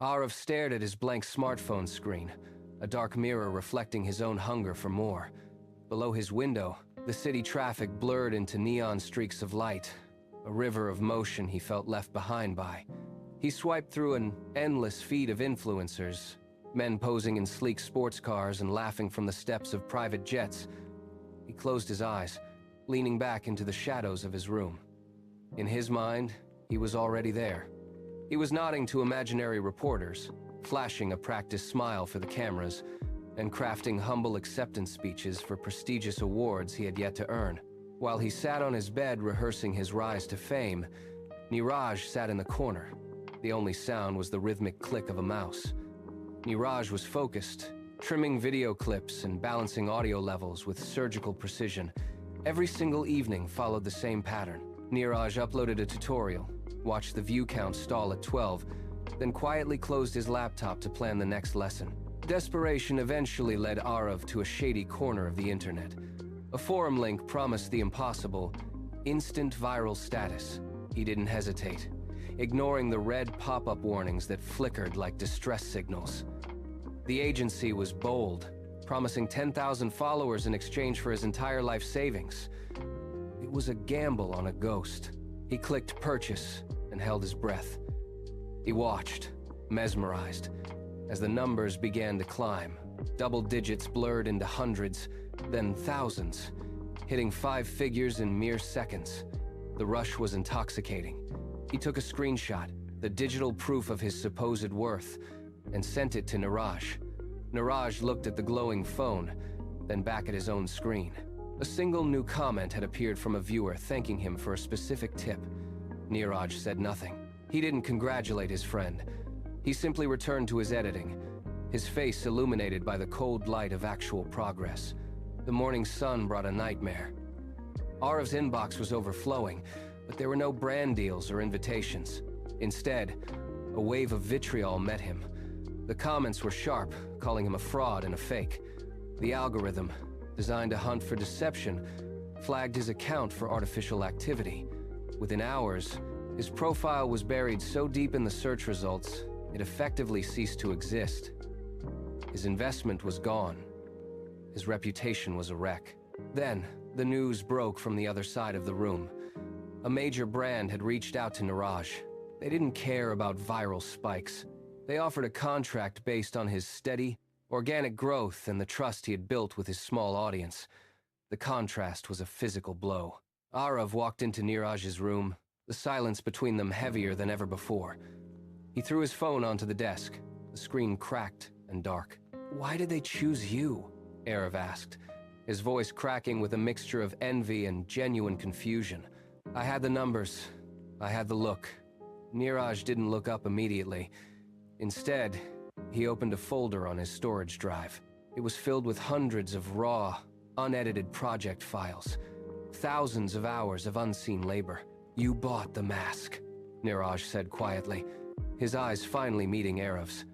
Aarav stared at his blank smartphone screen, a dark mirror reflecting his own hunger for more. Below his window, the city traffic blurred into neon streaks of light, a river of motion he felt left behind by. He swiped through an endless feed of influencers, men posing in sleek sports cars and laughing from the steps of private jets. He closed his eyes, leaning back into the shadows of his room. In his mind, he was already there. He was nodding to imaginary reporters, flashing a practiced smile for the cameras, and crafting humble acceptance speeches for prestigious awards he had yet to earn. While he sat on his bed rehearsing his rise to fame, Neeraj sat in the corner. The only sound was the rhythmic click of a mouse. Neeraj was focused, trimming video clips and balancing audio levels with surgical precision. Every single evening followed the same pattern. Neeraj uploaded a tutorial, watched the view count stall at 12, then quietly closed his laptop to plan the next lesson. Desperation eventually led Aarav to a shady corner of the internet. A forum link promised the impossible: instant viral status. He didn't hesitate, ignoring the red pop-up warnings that flickered like distress signals. The agency was bold, promising 10,000 followers in exchange for his entire life savings. It was a gamble on a ghost. He clicked purchase and held his breath. He watched, mesmerized, as the numbers began to climb. Double digits blurred into hundreds, then thousands, hitting 5 figures in mere seconds. The rush was intoxicating. He took a screenshot, the digital proof of his supposed worth, and sent it to Neeraj. Neeraj looked at the glowing phone, then back at his own screen. A single new comment had appeared from a viewer thanking him for a specific tip. Neeraj said nothing. He didn't congratulate his friend. He simply returned to his editing, his face illuminated by the cold light of actual progress. The morning sun brought a nightmare. Aarav's inbox was overflowing, but there were no brand deals or invitations. Instead, a wave of vitriol met him. The comments were sharp, calling him a fraud and a fake. The algorithm, designed to hunt for deception, flagged his account for artificial activity. Within hours, his profile was buried so deep in the search results, it effectively ceased to exist. His investment was gone. His reputation was a wreck. Then, the news broke from the other side of the room. A major brand had reached out to Neeraj. They didn't care about viral spikes. They offered a contract based on his steady, organic growth and the trust he had built with his small audience. The contrast was a physical blow. Aarav walked into Neeraj's room, the silence between them heavier than ever before. He threw his phone onto the desk, the screen cracked and dark. "Why did they choose you?" Aarav asked, his voice cracking with a mixture of envy and genuine confusion. "I had the numbers. I had the look." Neeraj didn't look up immediately. Instead, he opened a folder on his storage drive. It was filled with hundreds of raw, unedited project files. Thousands of hours of unseen labor. "You bought the mask," Neeraj said quietly, his eyes finally meeting Aarav's.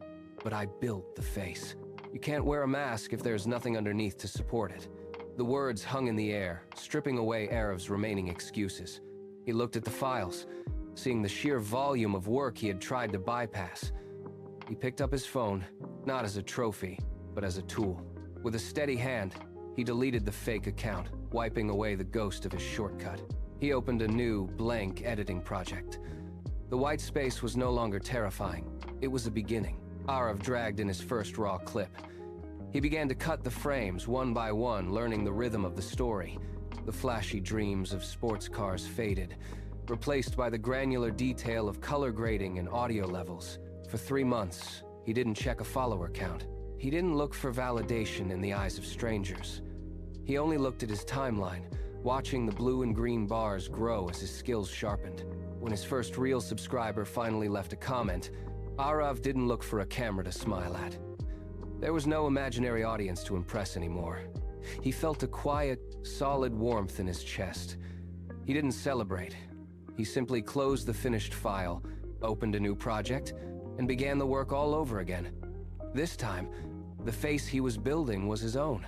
"But I built the face. You can't wear a mask if there's nothing underneath to support it." The words hung in the air, stripping away Aarav's remaining excuses. He looked at the files, seeing the sheer volume of work he had tried to bypass. He picked up his phone, not as a trophy, but as a tool. With a steady hand, he deleted the fake account, wiping away the ghost of his shortcut. He opened a new, blank editing project. The white space was no longer terrifying. It was a beginning. Aarav dragged in his first raw clip. He began to cut the frames one by one, learning the rhythm of the story. The flashy dreams of sports cars faded, replaced by the granular detail of color grading and audio levels. For 3 months, he didn't check a follower count. He didn't look for validation in the eyes of strangers. He only looked at his timeline, watching the blue and green bars grow as his skills sharpened. When his first real subscriber finally left a comment, Aarav didn't look for a camera to smile at. There was no imaginary audience to impress anymore. He felt a quiet, solid warmth in his chest. He didn't celebrate. He simply closed the finished file, opened a new project, and began the work all over again. This time, the face he was building was his own.